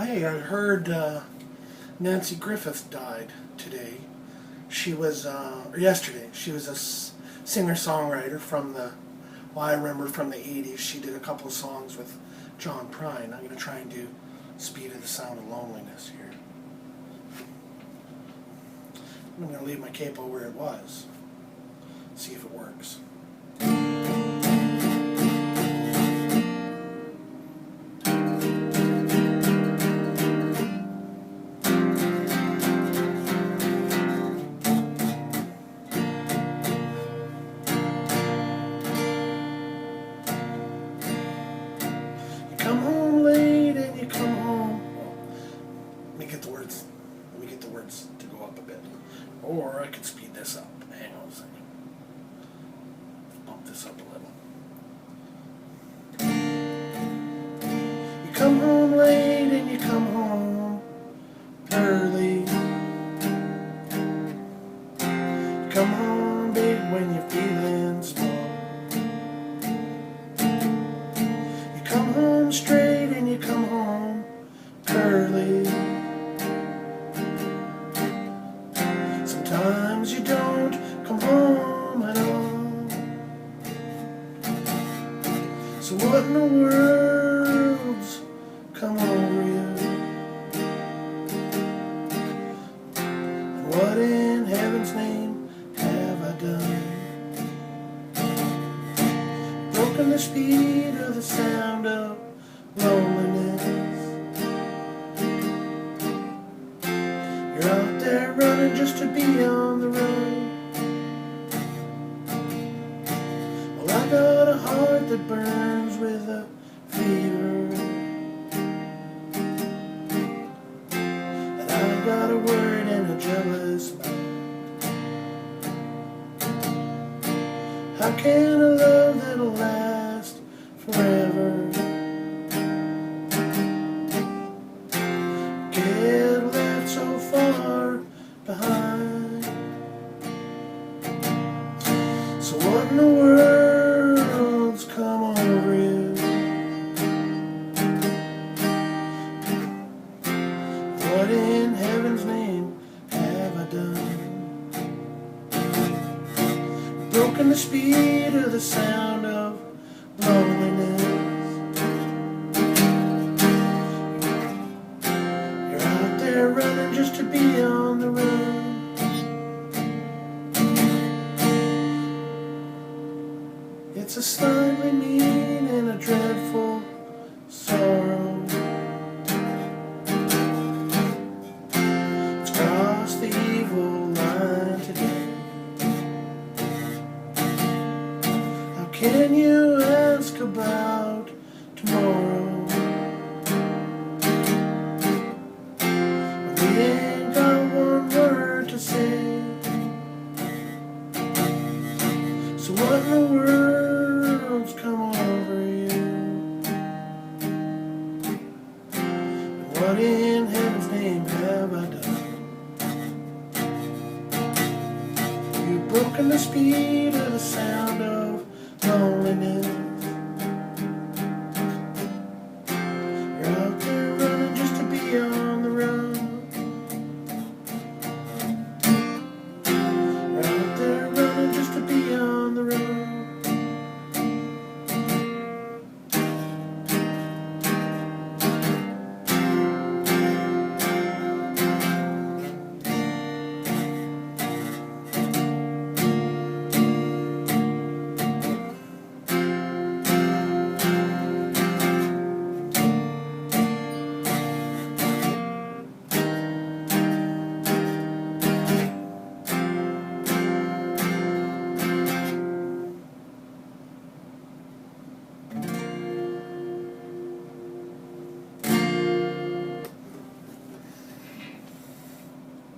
hey, I heard Nancy Griffith died today. She was, or yesterday, she was a singer-songwriter from I remember from the 80s. She did a couple of songs with John Prine. I'm going to try and do Speed of the Sound of Loneliness here. I'm going to leave my capo where it was. See if it works. Come home late and you come home. Well, let me get the words to go up a bit. Or I could speed this up. Hang on a second. Let's bump this up a little. You come home late and you come home early. You come home big when you're feeling small. Come home straight and you come home curly. Sometimes you don't come home at all. So what in the world's come over you? And what in heaven's name have I done? Broken the speed of the sound of loneliness. You're out there running just to be on the road. Well, I got a heart that burns with a fever, and I got a word and a jealous mouth. How can a love that'll last forever get left so far behind? So what in the world's come over you? What in heaven's name have I done? Broken the speed of the sound of loneliness. You're out there running just to be on the road. It's a slightly mean and a dreadful sorrow. It's crossed the evil line today. Can you ask about tomorrow? We ain't got one word to say. So what in the world's come over you? And what in heaven's name have I done? You've broken the speed of the sound of loneliness.